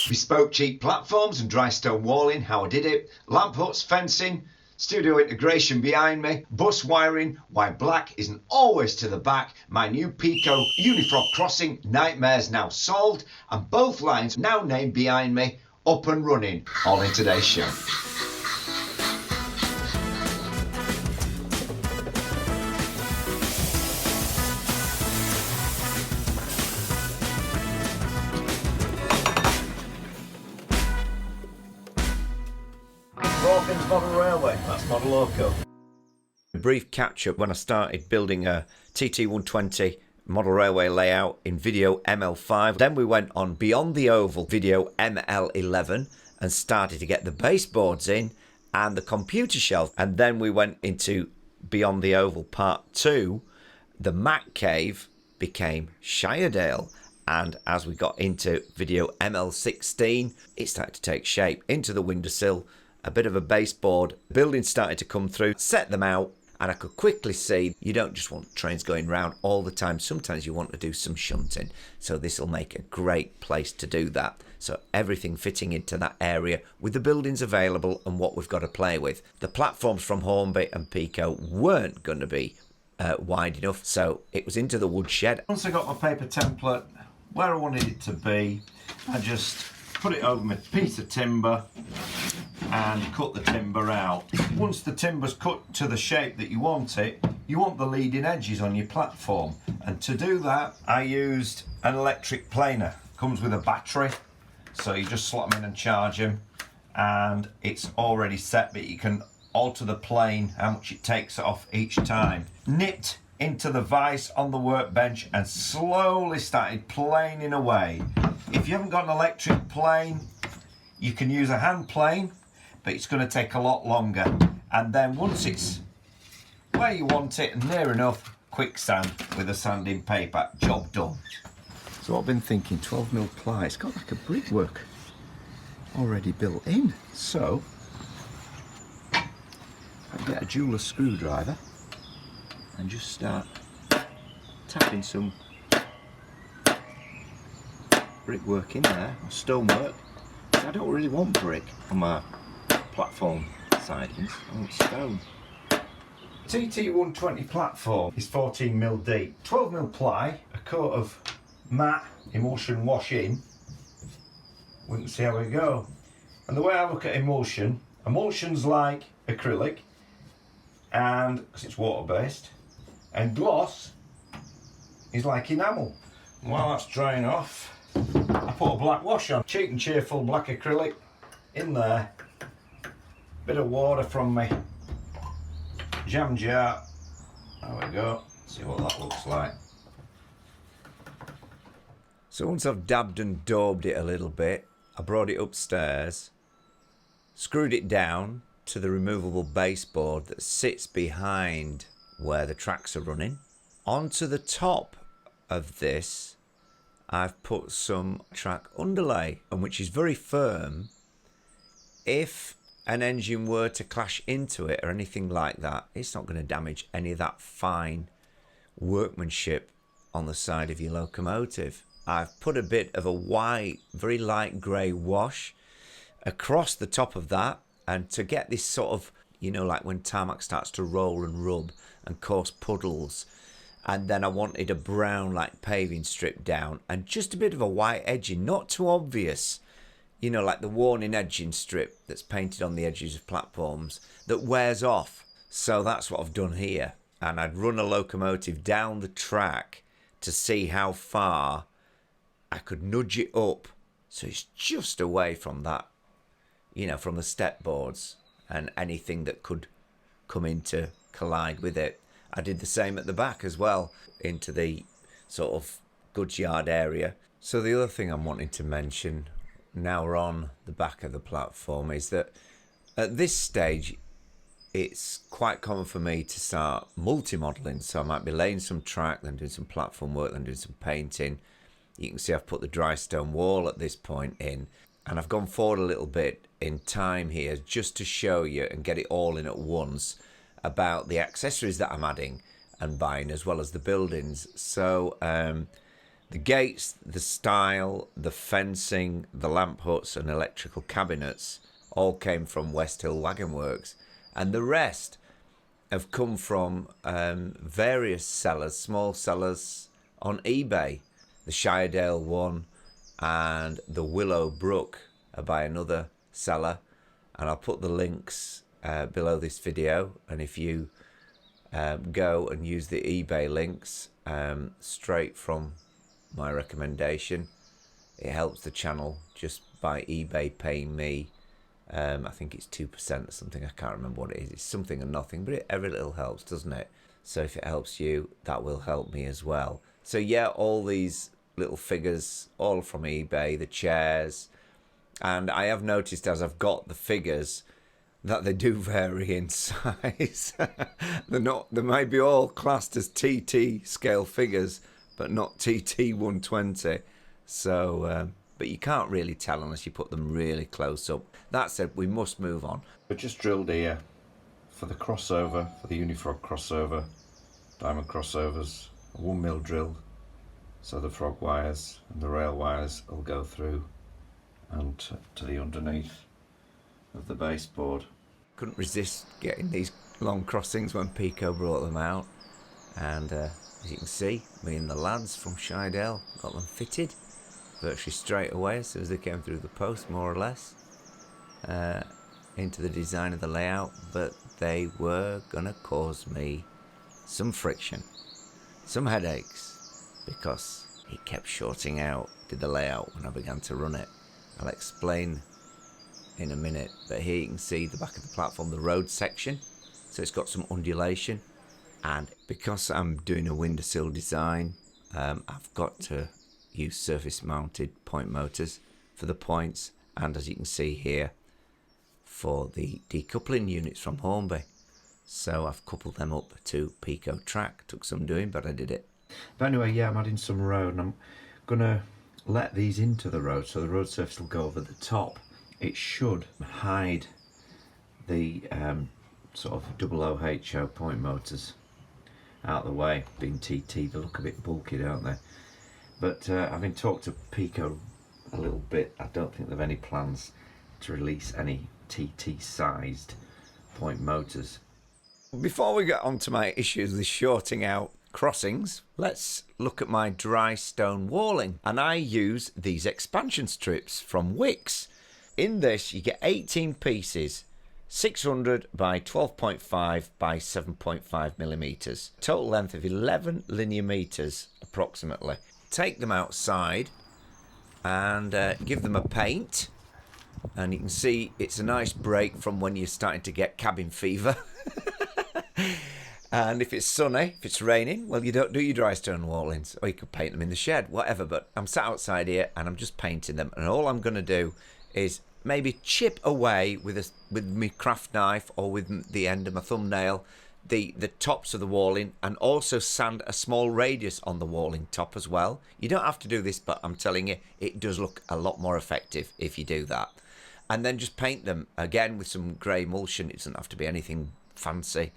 Bespoke cheap platforms and dry stone walling, how I did it. Lamp huts, fencing, studio integration behind me, bus wiring, why black isn't always to the back, my new Peco Unifrog crossing nightmares now solved, and both lines now named behind me, up and running, all in today's show. Model Railway, that's Modeloco. A brief catch-up when I started building a TT120 model railway layout in video ML5. Then we went on Beyond the Oval video ML11 and started to get the baseboards in and the computer shelf. And then we went into Beyond the Oval Part 2. The Mac Cave became Shiredale. And as we got into video ML16, it started to take shape into the windowsill. A bit of a baseboard, building started to come through, set them out, and I could quickly see you don't just want trains going round all the time. Sometimes you want to do some shunting. So this will make a great place to do that. So everything fitting into that area with the buildings available and what we've got to play with. The platforms from Hornby and Peco weren't going to be wide enough, so it was into the woodshed. Once I got my paper template where I wanted it to be, I just put it over my piece of timber and cut the timber out. Once the timber's cut to the shape that you want it, you want the leading edges on your platform. And to do that, I used an electric planer. Comes with a battery, so you just slot them in and charge them, and it's already set, but you can alter the plane, how much it takes off each time. Nipped into the vise on the workbench and slowly started planing away. If you haven't got an electric plane, you can use a hand plane, but it's going to take a lot longer. And then once it's where you want it and near enough, quick sand with a sanding paper, job done. So I've been thinking 12mm ply, it's got like a brickwork already built in. So I get a jeweler's screwdriver and just start tapping some brickwork in there, or stonework. I don't really want brick on my platform sidings, I want stone. TT120 platform is 14mm deep, 12mm ply, a coat of matte emulsion wash in. We can see how we go. And the way I look at emulsion's like acrylic, and because it's water based, and gloss is like enamel. And while that's drying off, I put a black wash on, cheap and cheerful black acrylic in there, bit of water from my jam jar, there we go, see what that looks like. So once I've dabbed and daubed it a little bit, I brought it upstairs, screwed it down to the removable baseboard that sits behind where the tracks are running. Onto the top of this, I've put some track underlay, and which is very firm. If an engine were to clash into it or anything like that, it's not going to damage any of that fine workmanship on the side of your locomotive. I've put a bit of a white, very light grey wash across the top of that, and to get this sort of, you know, like when tarmac starts to roll and rub and cause puddles. And then I wanted a brown like paving strip down and just a bit of a white edging, not too obvious, you know, like the warning edging strip that's painted on the edges of platforms that wears off. So that's what I've done here. And I'd run a locomotive down the track to see how far I could nudge it up so it's just away from that, you know, from the step boards and anything that could come in to collide with it. I did the same at the back as well, into the sort of goods yard area. So the other thing I'm wanting to mention, now we're on the back of the platform, is that at this stage it's quite common for me to start multi-modelling. So I might be laying some track, then doing some platform work, then doing some painting. You can see I've put the dry stone wall at this point in, and I've gone forward a little bit in time here just to show you and get it all in at once about the accessories that I'm adding and buying, as well as the buildings. So The gates, the style, the fencing, the lamp huts and electrical cabinets all came from West Hill Wagon Works, and the rest have come from various sellers, small sellers on eBay. The Shiredale one and the Willow Brook are by another seller, and I'll put the links below this video, and if you go and use the eBay links straight from my recommendation, it helps the channel just by eBay paying me I think it's 2% or something. I can't remember what it is. It's something or nothing, but every little helps, doesn't it? So if it helps you, that will help me as well. So yeah, all these little figures, all from eBay, the chairs, and I have noticed as I've got the figures that they do vary in size. They might be all classed as TT scale figures, but not TT 120. So, but you can't really tell unless you put them really close up. That said, we must move on. We just drilled here for the crossover, for the Unifrog crossover, diamond crossovers, a 1mm drill, so the frog wires and the rail wires will go through and to the underneath of the baseboard. Couldn't resist getting these long crossings when Peco brought them out, and as you can see, me and the lads from Shiredale got them fitted virtually straight away as soon as they came through the post, more or less, into the design of the layout. But they were gonna cause me some friction, some headaches, because it kept shorting out, did the layout when I began to run it. I'll explain in a minute, but here you can see the back of the platform, the road section, so it's got some undulation, and because I'm doing a windowsill design, I've got to use surface mounted point motors for the points, and as you can see here, for the decoupling units from Hornby. So I've coupled them up to Peco track. Took some doing, but I did it. But anyway, yeah, I'm adding some road, and I'm gonna let these into the road so the road surface will go over the top. It should hide the sort of OOHO point motors out of the way. Being TT, they look a bit bulky, don't they? But having talked to Peco a little bit, I don't think they've any plans to release any TT sized point motors. Before we get on to my issues with shorting out crossings, let's look at my dry stone walling. And I use these expansion strips from Wix. In this you get 18 pieces, 600 by 12.5 by 7.5 millimeters. Total length of 11 linear meters approximately. Take them outside and give them a paint, and you can see it's a nice break from when you're starting to get cabin fever. And if it's sunny, if it's raining, well, you don't do your dry stone wallings, or you could paint them in the shed, whatever. But I'm sat outside here and I'm just painting them, and all I'm going to do is maybe chip away with my craft knife or with the end of my thumbnail the tops of the walling, and also sand a small radius on the walling top as well. You don't have to do this, but I'm telling you, it does look a lot more effective if you do that. And then just paint them again with some grey emulsion. It doesn't have to be anything fancy.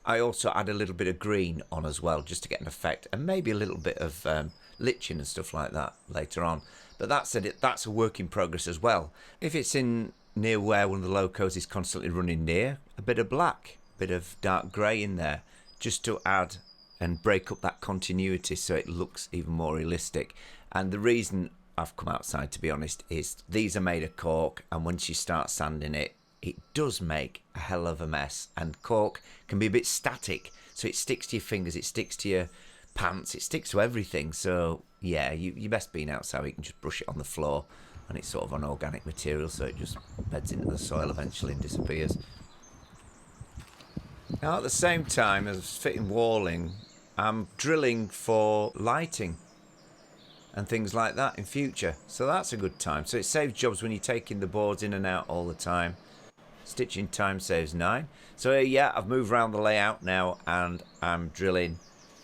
I also add a little bit of green on as well, just to get an effect, and maybe a little bit of liching and stuff like that later on. But that's a work in progress as well. If it's in near where one of the locos is constantly running near, a bit of black, bit of dark grey in there, just to add and break up that continuity so it looks even more realistic. And the reason I've come outside, to be honest, is these are made of cork, and once you start sanding it, it does make a hell of a mess. And cork can be a bit static, so it sticks to your fingers, it sticks to your pants, it sticks to everything. So yeah, you best being outside, you can just brush it on the floor, and it's sort of an organic material, so it just beds into the soil eventually and disappears. Now at the same time as fitting walling, I'm drilling for lighting and things like that in future, so that's a good time. So it saves jobs when you're taking the boards in and out all the time. Stitching time saves 9. So yeah, I've moved around the layout now, and I'm drilling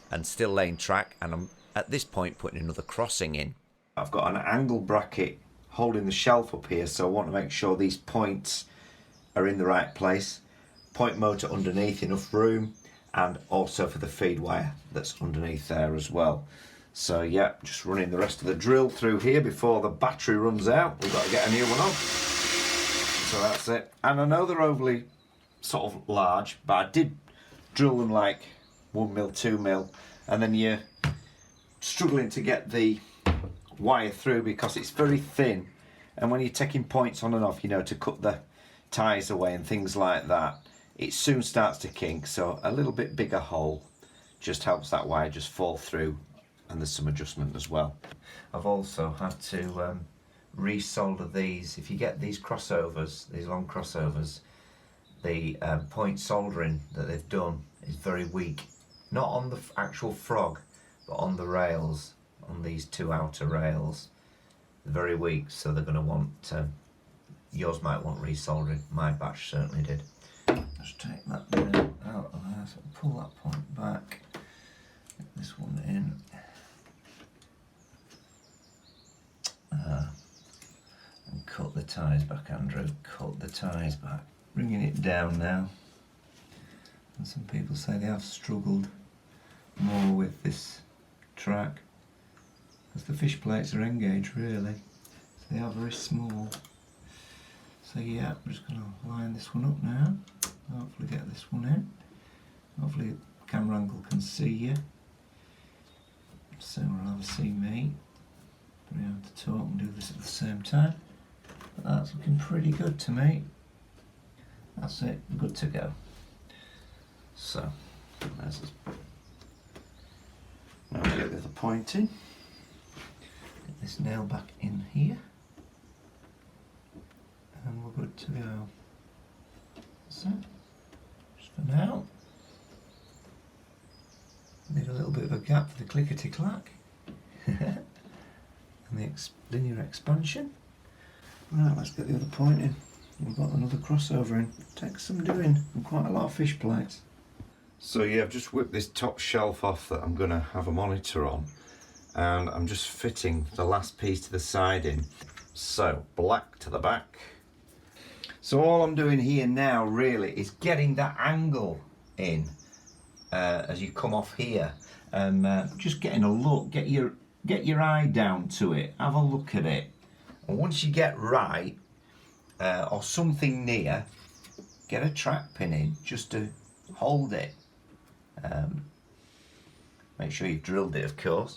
and still laying track, and I'm at this point putting another crossing in. I've got an angle bracket holding the shelf up here, so I want to make sure these points are in the right place. Point motor underneath, enough room, and also for the feed wire that's underneath there as well. So yeah, just running the rest of the drill through here before the battery runs out. We've got to get a new one on. So that's it. And I know they're overly sort of large, but I did drill them like 1mm, 2mm, and then you're struggling to get the wire through because it's very thin, and when you're taking points on and off, you know, to cut the ties away and things like that, it soon starts to kink. So a little bit bigger hole just helps that wire just fall through, and there's some adjustment as well. I've also had to resolder these. If you get these crossovers, these long crossovers, the point soldering that they've done is very weak. Not on the actual frog, but on the rails, on these two outer rails. They're very weak, so they're going to want, yours might want resoldering. My batch certainly did. Just take that bit out of there, so pull that point back, get this one in. And cut the ties back, Andrew, cut the ties back. Bringing it down now. And some people say they have struggled more with this track because the fish plates are engaged really, so they are very small. So yeah, I'm just going to line this one up now, hopefully get this one in, hopefully the camera angle can see you, so we'll have a see me, but we have to talk and do this at the same time, but that's looking pretty good to me. That's it, good to go. So, there's this. Now we get the other point in. Get this nail back in here. And we're good to go. So, just for now. Need a little bit of a gap for the clickety-clack. And the linear expansion. Right, let's get the other point in. We've got another crossover in. Takes some doing, and quite a lot of fish plates. So yeah, I've just whipped this top shelf off that I'm going to have a monitor on, and I'm just fitting the last piece to the siding. So black to the back. So all I'm doing here now really is getting that angle in as you come off here, and just getting a look, get your eye down to it, have a look at it, and once you get right or something near, get a track pin in just to hold it. Make sure you've drilled it, of course,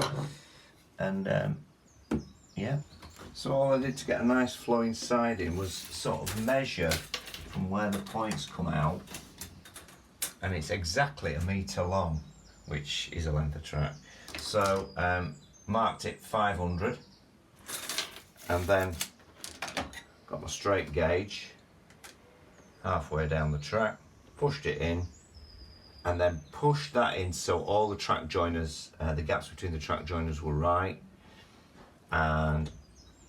and yeah. So all I did to get a nice flowing siding was sort of measure from where the points come out, and it's exactly 1 metre long, which is a length of track. So marked it 500, and then got my straight gauge halfway down the track, pushed it in, and then pushed that in so all the track joiners, the gaps between the track joiners were right, and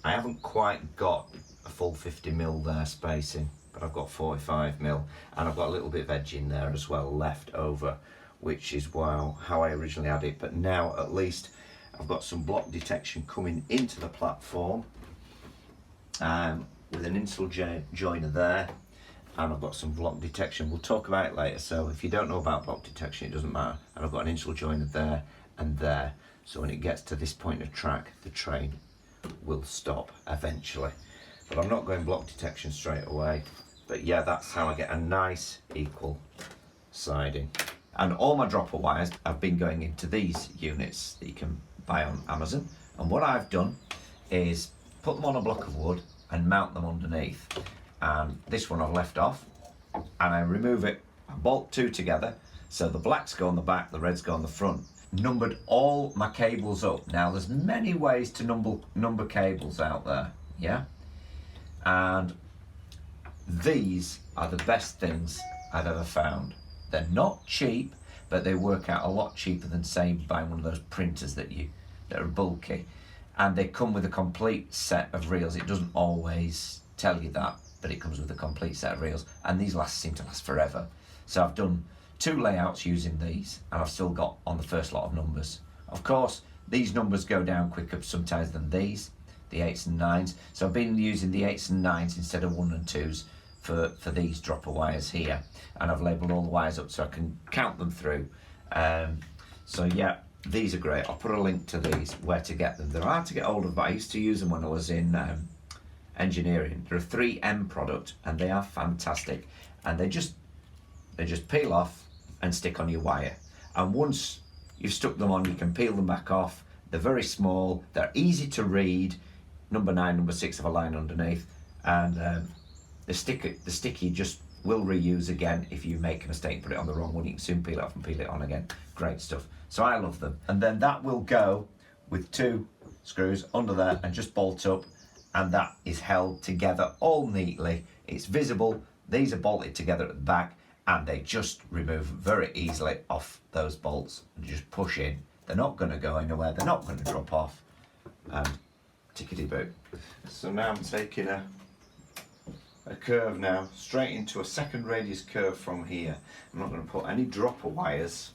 I haven't quite got a full 50mm there spacing, but I've got 45mm, and I've got a little bit of edge in there as well left over, which is how I originally had it. But now at least I've got some block detection coming into the platform with an insul joiner there, and I've got some block detection. We'll talk about it later, so if you don't know about block detection, it doesn't matter. And I've got an insul joiner there and there, so when it gets to this point of track, the train will stop eventually. But I'm not going block detection straight away. But yeah, that's how I get a nice equal siding. And all my dropper wires have been going into these units that you can buy on Amazon. And what I've done is put them on a block of wood and mount them underneath. And this one I've left off, and I remove it, I bolt two together, so the blacks go on the back, the reds go on the front. Numbered all my cables up. Now there's many ways to number cables out there, yeah? And these are the best things I've ever found. They're not cheap, but they work out a lot cheaper than, say, buying one of those printers that are bulky. And they come with a complete set of reels. It doesn't always tell you that, but it comes with a complete set of reels, and these seem to last forever. So I've done 2 layouts using these, and I've still got on the first lot of numbers. Of course, these numbers go down quicker sometimes than these, the 8s and 9s. So I've been using the 8s and 9s instead of 1 and 2s for these dropper wires here, and I've labelled all the wires up so I can count them through. So yeah, these are great. I'll put a link to these, where to get them. They're hard to get hold of, but I used to use them when I was in engineering. They're a 3M product and they are fantastic. And they just peel off and stick on your wire. And once you've stuck them on, you can peel them back off. They're very small, they're easy to read. Number 9, number 6 have a line underneath. And the sticky just will reuse again. If you make a mistake and put it on the wrong one, you can soon peel it off and peel it on again. Great stuff. So I love them. And then that will go with 2 screws under there and just bolt up, and that is held together all neatly. It's visible. These are bolted together at the back and they just remove very easily off those bolts and just push in. They're not going to go anywhere. They're not going to drop off. Tickety boo. So now I'm taking a curve now straight into a second radius curve from here. I'm not going to put any dropper wires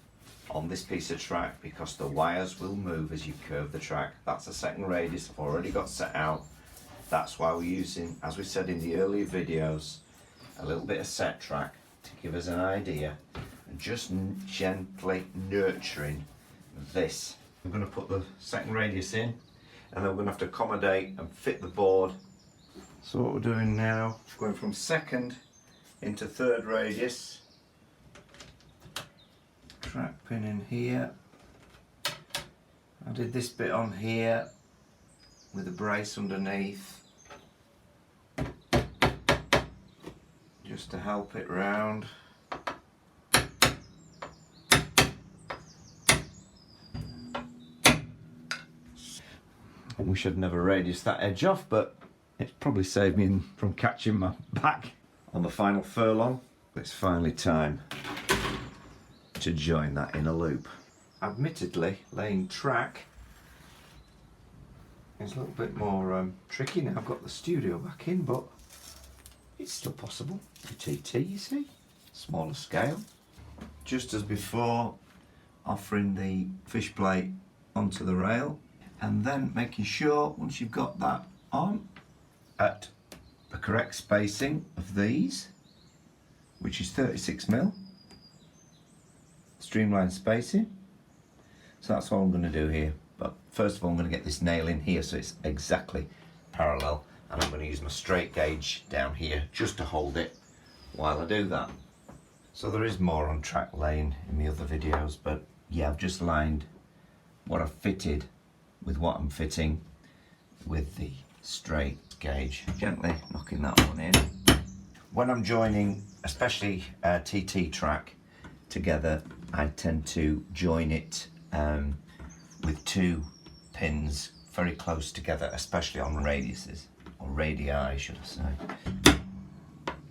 on this piece of track because the wires will move as you curve the track. That's a second radius I've already got set out. That's why we're using, as we said in the earlier videos, a little bit of set track to give us an idea, and just gently nurturing this. I'm going to put the second radius in, and then we're going to have to accommodate and fit the board. So what we're doing now, going from second into third radius. Track pin in here. I did this bit on here with a brace underneath, just to help it round. I wish I'd never radiused that edge off, but it's probably saved me from catching my back on the final furlong. It's finally time to join that inner loop. Admittedly, laying track is a little bit more tricky now. I've got the studio back in, but it's still possible. TT, you see, smaller scale. Just as before, offering the fish plate onto the rail, and then making sure once you've got that on at the correct spacing of these, which is 36mm, streamline spacing. So that's what I'm going to do here. But first of all, I'm going to get this nail in here so it's exactly parallel, and I'm going to use my straight gauge down here just to hold it while I do that. So there is more on track laying in the other videos, but yeah, I've just lined what I've fitted with what I'm fitting with the straight gauge, gently knocking that one in. When I'm joining, especially TT track together, I tend to join it with 2 pins very close together, especially on radiuses, or radii should I say.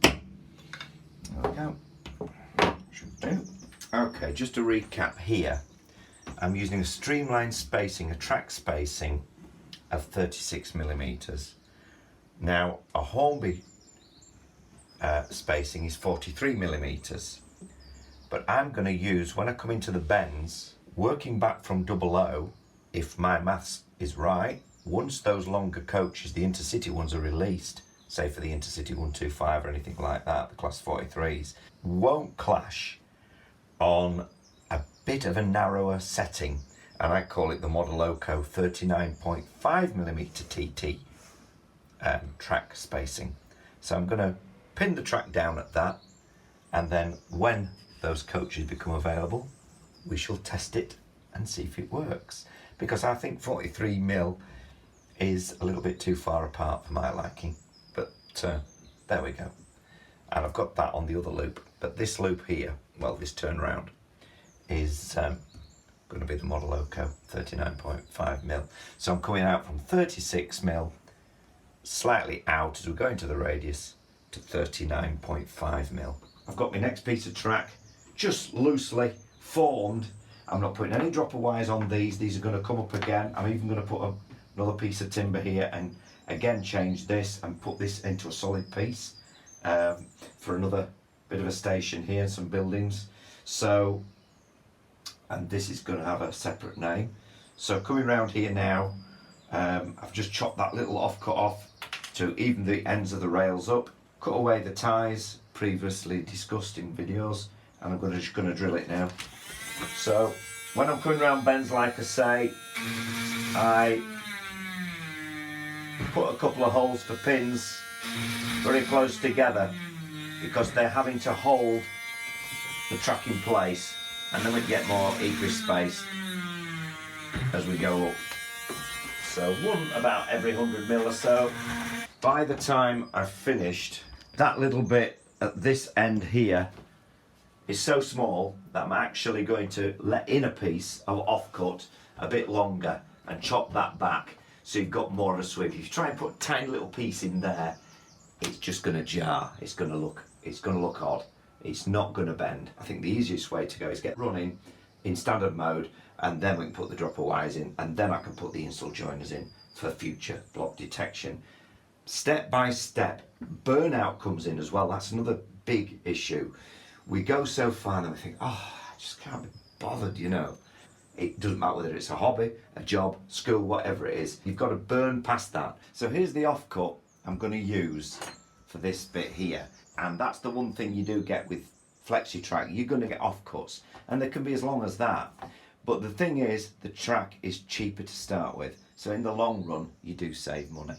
There we go. Should do. Okay, just to recap here, I'm using a streamline spacing, a track spacing of 36mm. Now a Hornby spacing is 43mm, but I'm going to use, when I come into the bends, working back from 00, if my maths is right, once those longer coaches, the intercity ones, are released, say for the intercity 125 or anything like that, the class 43s, won't clash on a bit of a narrower setting, and I call it the Modeloco 39.5mm TT track spacing. So I'm going to pin the track down at that, and then when those coaches become available, we shall test it and see if it works, because I think 43mm is a little bit too far apart for my liking, but there we go. And I've got that on the other loop, but this loop here, well, this turnaround is going to be the Modeloco 39.5mm. So I'm coming out from 36mm, slightly out as we go into the radius, to 39.5mm. I've got my next piece of track just loosely formed. I'm not putting any dropper wires on these. These are going to come up again. I'm even going to put another piece of timber here and again change this and put this into a solid piece for another bit of a station here and some buildings. So, and this is going to have a separate name. So coming around here now, I've just chopped that little cut off to even the ends of the rails up, cut away the ties previously discussed in videos, and I'm just going to drill it now. So When I'm coming around bends, like I say, I put a couple of holes for pins very close together because they're having to hold the track in place, and then we get more egress space as we go up. So one about every 100 mil or so. By the time I've finished, that little bit at this end here is so small that I'm actually going to let in a piece of offcut a bit longer and chop that back so you've got more of a sweep. If you try and put a tiny little piece in there, it's just going to jar. It's going to look odd. It's not going to bend. I think the easiest way to go is get running in standard mode, and then we can put the dropper wires in, and then I can put the install joiners in for future block detection. Step by step, burnout comes in as well. That's another big issue. We go so far and we think, oh, I just can't be bothered, you know. It doesn't matter whether it's a hobby, a job, school, whatever it is. You've got to burn past that. So here's the offcut I'm going to use for this bit here. And that's the one thing you do get with FlexiTrack. You're going to get offcuts, and they can be as long as that. But the thing is, the track is cheaper to start with. So in the long run, you do save money.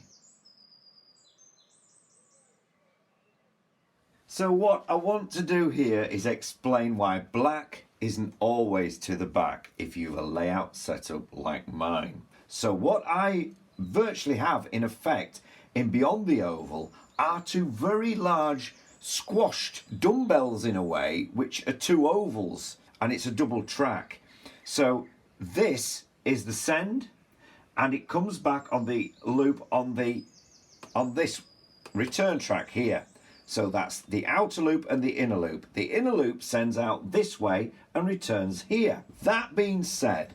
So what I want to do here is explain why black isn't always to the back if you have a layout setup like mine. So what I virtually have in effect in Beyond the Oval are two very large squashed dumbbells in a way, which are two ovals, and it's a double track. So this is the send, and it comes back on the loop on this return track here. So that's the outer loop and the inner loop. The inner loop sends out this way and returns here. That being said,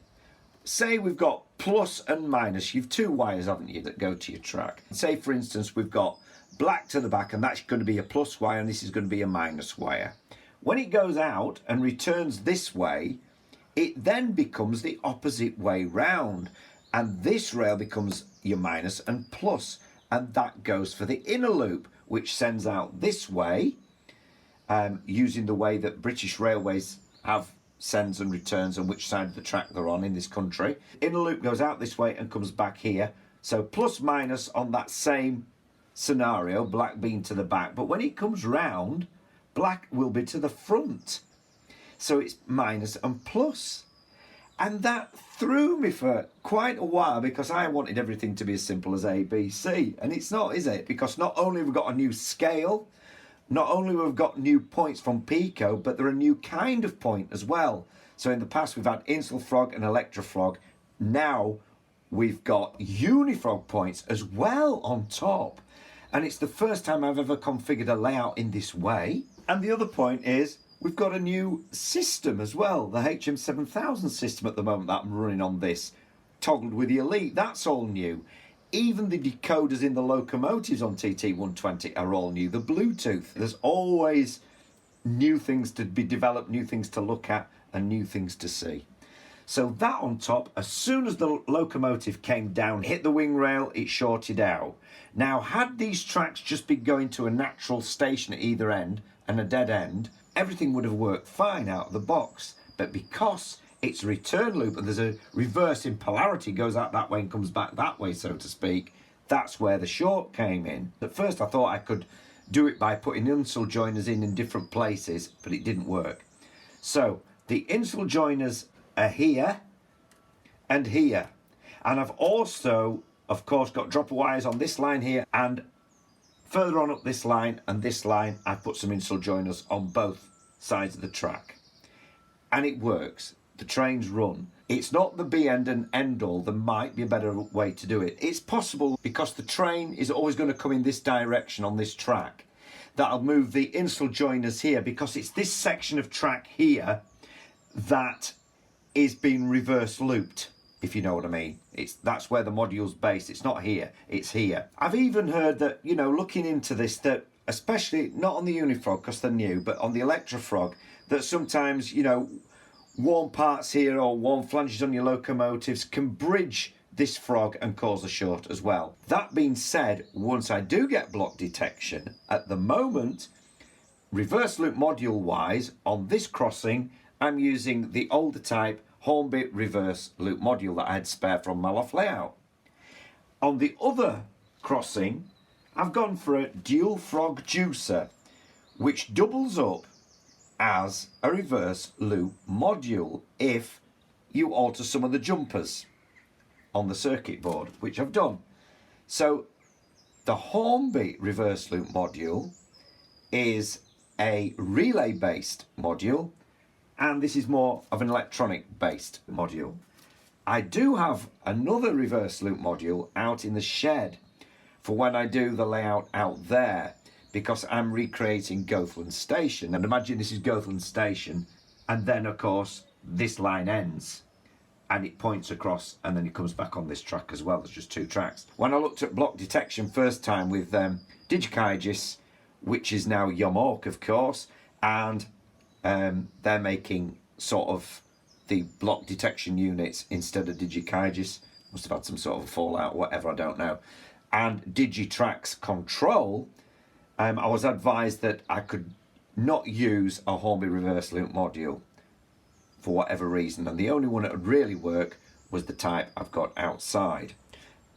say we've got plus and minus. You've two wires, haven't you, that go to your track. Say, for instance, we've got black to the back, and that's going to be a plus wire, and this is going to be a minus wire. When it goes out and returns this way, it then becomes the opposite way round, and this rail becomes your minus and plus, and that goes for the inner loop, which sends out this way, using the way that British Railways have sends and returns and which side of the track they're on in this country. Inner loop goes out this way and comes back here. So plus minus on that same scenario, black being to the back. But when it comes round, black will be to the front. So it's minus and plus. And that threw me for quite a while because I wanted everything to be as simple as A, B, C. And it's not, is it? Because not only have we got a new scale, not only have we got new points from Peco, but they're a new kind of point as well. So in the past we've had Unifrog and Electrofrog. Now we've got Unifrog points as well on top. And it's the first time I've ever configured a layout in this way. And the other point is, we've got a new system as well, the HM7000 system at the moment that I'm running on this, toggled with the Elite. That's all new. Even the decoders in the locomotives on TT120 are all new. The Bluetooth, there's always new things to be developed, new things to look at, and new things to see. So that on top, as soon as the locomotive came down, hit the wing rail, it shorted out. Now, had these tracks just been going to a natural station at either end and a dead end, everything would have worked fine out of the box. But because it's a return loop and there's a reverse in polarity, goes out that way and comes back that way, so to speak, that's where the short came in. At first I thought I could do it by putting install joiners in different places, but it didn't work. So the install joiners are here and here. And I've also, of course, got dropper wires on this line here, and further on up this line and this line, I've put some install joiners on both sides of the track. And it works. The trains run. It's not the be end and end all. There might be a better way to do it. It's possible because the train is always going to come in this direction on this track. That'll move the install joiners here because it's this section of track here that is being reverse looped, if you know what I mean. That's where the module's based. It's not here, it's here. I've even heard that, you know, looking into this, that especially not on the Unifrog because they're new, but on the Electrofrog, that sometimes, you know, worn parts here or worn flanges on your locomotives can bridge this frog and cause a short as well. That being said, once I do get block detection, at the moment, reverse loop module wise, on this crossing, I'm using the older type Hornby reverse loop module that I had spare from my loft layout. On the other crossing, I've gone for a Unifrog juicer, which doubles up as a reverse loop module if you alter some of the jumpers on the circuit board, which I've done. So the Hornby reverse loop module is a relay based module, and this is more of an electronic based module. I do have another reverse loop module out in the shed for when I do the layout out there, because I'm recreating Gothland Station. And imagine this is Gothland Station, and then of course this line ends and it points across and then it comes back on this track as well. There's just 2 tracks. When I looked at block detection first time with LoDi-KSM, which is now Yamaha of course, and they're making sort of the block detection units instead of LoDi-KSM. Must have had some sort of fallout, whatever, I don't know. And Digitrax Control, I was advised that I could not use a Hornby reverse loop module for whatever reason, and the only one that would really work was the type I've got outside.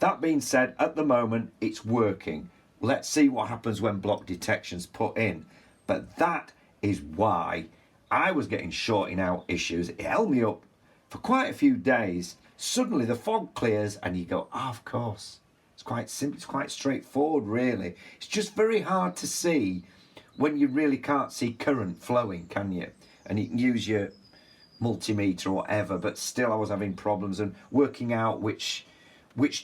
That being said, at the moment it's working. Let's see what happens when block detection's put in. But that is why I was getting shorting out issues. It held me up for quite a few days. Suddenly the fog clears and you go, oh, of course. It's quite simple, it's quite straightforward really. It's just very hard to see when you really can't see current flowing, can you? And you can use your multimeter or whatever, but still I was having problems and working out which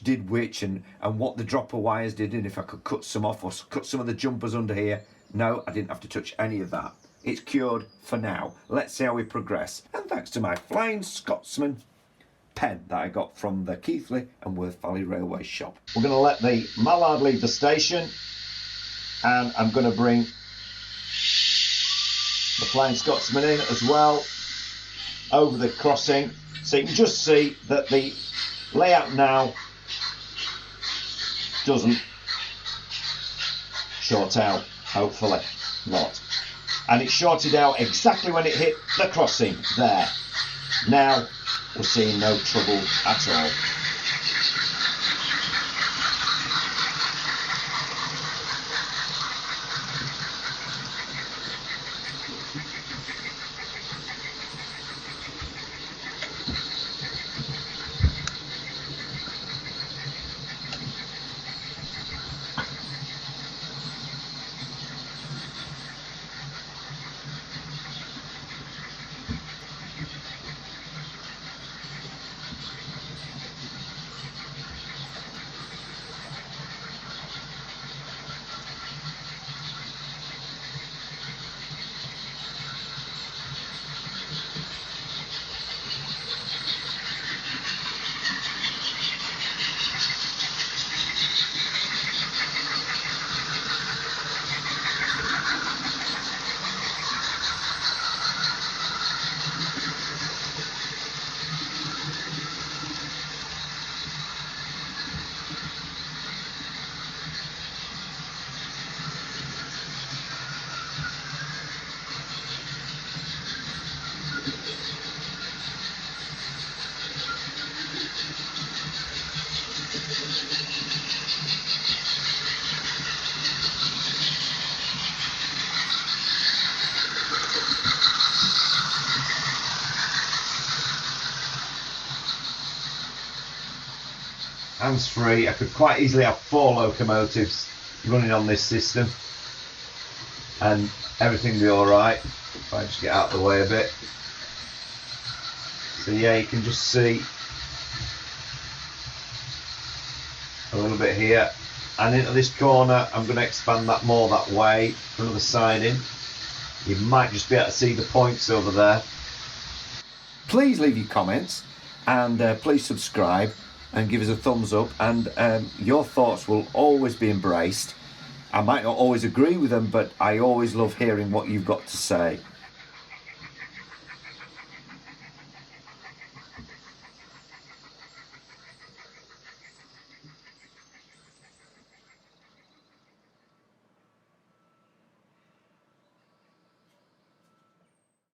did which and what the dropper wires did, and if I could cut some off or cut some of the jumpers under here. No, I didn't have to touch any of that. It's cured for now. Let's see how we progress. And thanks to my Flying Scotsman pen that I got from the Keighley and Worth Valley Railway shop. We're going to let the mallard leave the station, and I'm going to bring the Flying Scotsman in as well over the crossing, so you can just see that the layout now doesn't short out, hopefully not. And it shorted out exactly when it hit the crossing there. Now we're seeing no trouble at all. Hands-free. I could quite easily have 4 locomotives running on this system and everything be alright if I just get out of the way a bit. So yeah, you can just see a little bit here, and into this corner I'm going to expand that more that way for another siding. You might just be able to see the points over there. Please leave your comments and please subscribe and give us a thumbs up, and your thoughts will always be embraced. I might not always agree with them, but I always love hearing what you've got to say.